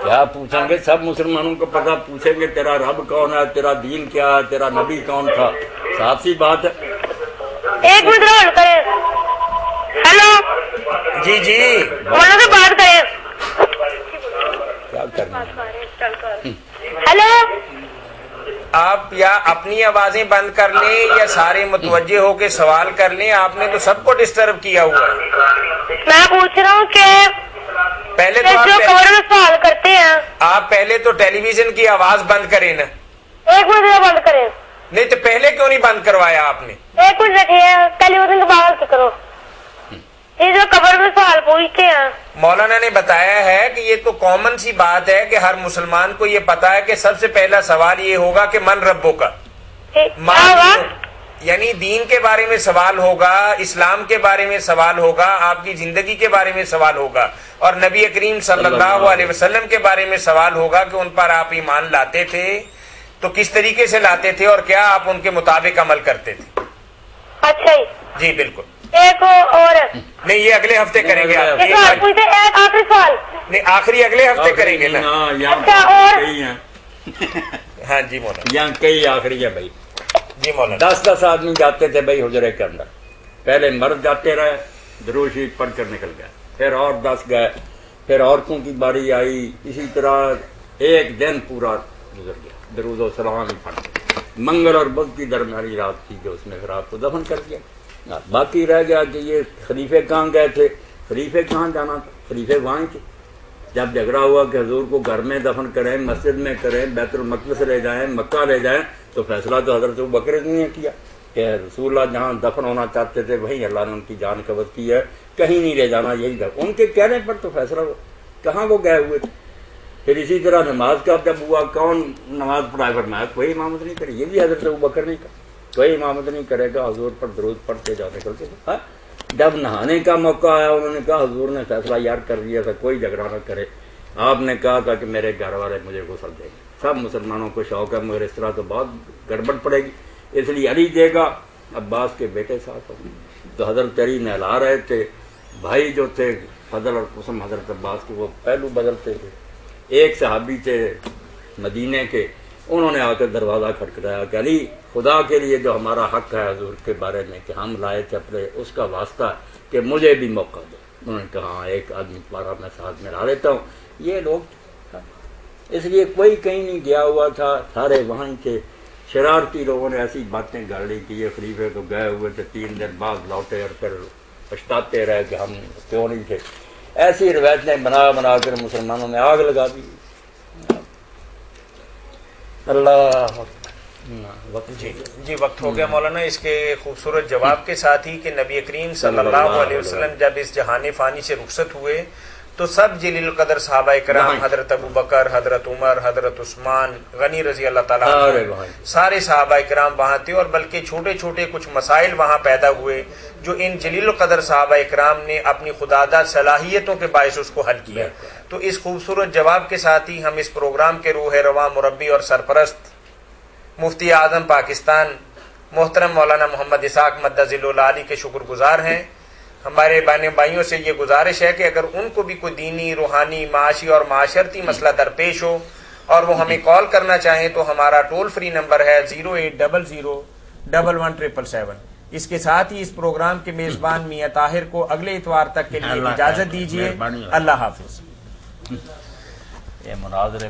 کیا پوچھیں گے؟ سب مسلمانوں کو پتا، پوچھیں گے تیرا رب کون ہے، تیرا دین کیا ہے، تیرا نبی کون تھا، صاف سی بات ہے۔ ایک منٹ رول کریں۔ ہیلو جی جی مولانا سے بات کریں۔ کیا کرنا ہے؟ ہیلو آپ یا اپنی آوازیں بند کر لیں یا سارے متوجہ ہو کے سوال کر لیں، آپ نے تو سب کو ڈسٹرب کیا ہوا ہے۔ میں پوچھ رہا ہوں کہ پہلے تو جو کور میں سوال کرتے ہیں، آپ پہلے تو ٹیلی ویژن کی آواز بند کریں نا۔ ایک منٹ بند کریں۔ نہیں تو پہلے کیوں نہیں بند کروایا آپ نے؟ ایک منٹ رکھیے، ٹیلی ویژن کے باہر سے کرو۔ یہ جو کور میں سوال پوچھتے ہیں، مولانا نے بتایا ہے کہ یہ تو کامن سی بات ہے کہ ہر مسلمان کو یہ پتا ہے کہ سب سے پہلا سوال یہ ہوگا کہ من ربو کا، یعنی دین کے بارے میں سوال ہوگا، اسلام کے بارے میں سوال ہوگا، آپ کی زندگی کے بارے میں سوال ہوگا، اور نبی کریم صلی اللہ علیہ وسلم کے بارے میں سوال ہوگا کہ ان پر آپ ایمان لاتے تھے تو کس طریقے سے لاتے تھے اور کیا آپ ان کے مطابق عمل کرتے تھے۔ اچھا جی بالکل۔ ایک اور نہیں یہ اگلے ہفتے کریں گے آپ، ایک آخری سوال، نہیں آخری اگلے ہفتے کریں گے نا۔ اچھا اور ہاں جی مولانا، یہاں کئی آخری ہے بھائی۔ جی مولانا۔ 10 آدمی جاتے تھے بھائی حجرے کے اندر، پہلے مرد جاتے رہے، درود شریف پڑھ کر نکل گئے، پھر اور 10 گئے، پھر عورتوں کی باری آئی، اسی طرح ایک دن پورا گزر گیا درود و سلام ہی پڑھ کے۔ منگل اور بدھ کی درمیانی رات تھی جو اس میں رات کو دفن کر دیا۔ باقی رہ گیا کہ یہ خلیفے کہاں گئے تھے، خلیفے کہاں جانا تھا، خلیفے وہاں تھے۔ جب جھگڑا ہوا کہ حضور کو گھر میں دفن کریں، مسجد میں کریں، بیت المقدس لے جائیں، مکہ لے جائیں، تو فیصلہ تو حضرت ابوبکر نے کیا کہ رسول اللہ جہاں دفن ہونا چاہتے تھے وہیں اللہ نے ان کی جان قبض کی ہے، کہیں نہیں لے جانا، یہی دفن۔ ان کے کہنے پر تو فیصلہ ہوا، کہاں وہ گئے ہوئے تھے۔ پھر اسی طرح نماز کا جب ہوا، کون نماز پڑھائے، فرمایا کوئی امامت نہیں کرے، یہ بھی حضرت ابوبکر نے کہا کوئی امامت نہیں کرے گا، حضور پر درود پڑھتے جا نکلتے تھے۔ جب نہانے کا موقع آیا انہوں نے کہا حضور نے فیصلہ یار کر دیا تھا کوئی جھگڑا نہ کرے، آپ نے کہا تھا کہ میرے گھر والے مجھے غسل دیں گے۔ سب مسلمانوں کو شوق ہے مگر اس طرح تو بہت گڑبڑ پڑے گی، اس لیے علی دے گا، عباس کے بیٹے ساتھ ہوں گے۔ تو حضرت علی نہلا رہے تھے، بھائی جو تھے فضل اور قسم حضرت عباس کے وہ پہلو بدلتے تھے۔ ایک صحابی تھے مدینے کے، انہوں نے آ کر دروازہ کھٹکھٹایا کہ علی خدا کے لیے جو ہمارا حق ہے حضور کے بارے میں کہ ہم لائے تھے اپنے، اس کا واسطہ کہ مجھے بھی موقع دو۔ انہوں نے کہا ہاں ایک آدمی تمہارا میں ساتھ میں لا لیتا ہوں۔ یہ لوگ اس لیے کوئی کہیں نہیں گیا ہوا تھا، سارے وہاں تھے۔ شرارتی لوگوں نے ایسی باتیں گڑ لی کہ یہ خلیفے تو گئے ہوئے تھے، 3 دن بعد لوٹے اور پھر پچھتاتے رہے کہ ہم کیوں نہیں تھے۔ ایسی روایتیں بنا بنا کر مسلمانوں نے آگ لگا دی۔ اللہ جی وقت ہو گیا مولانا۔ اس کے خوبصورت جواب کے ساتھ ہی کہ نبی کریم صلی اللہ علیہ وسلم جب اس جہان فانی سے رخصت ہوئے تو سب جلیل القدر صحابہ کرام، حضرت ابوبکر، حضرت عمر، حضرت عثمان غنی رضی اللہ تعالیٰ عنہ، سارے صحابہ کرام وہاں تھے، اور بلکہ چھوٹے چھوٹے کچھ مسائل وہاں پیدا ہوئے جو ان جلیل القدر صحابہ کرام نے اپنی خداداد صلاحیتوں کے باعث اس کو حل کیا۔ تو اس خوبصورت جواب کے ساتھ ہی ہم اس پروگرام کے روح رواں مربی اور سرپرست مفتی اعظم پاکستان محترم مولانا محمد اسحاق مدظل العالی کے شکر گزار ہیں۔ ہمارے بھائیوں سے یہ گزارش ہے کہ اگر ان کو بھی کوئی دینی، روحانی، معاشی اور معاشرتی مسئلہ درپیش ہو اور وہ ہمیں کال کرنا چاہیں تو ہمارا ٹول فری نمبر ہے 08001171777۔ اس کے ساتھ ہی اس پروگرام کے میزبان میاں طاہر کو اگلے اتوار تک کے لیے اجازت دیجیے۔ اللہ حافظ۔ یہ مناظرے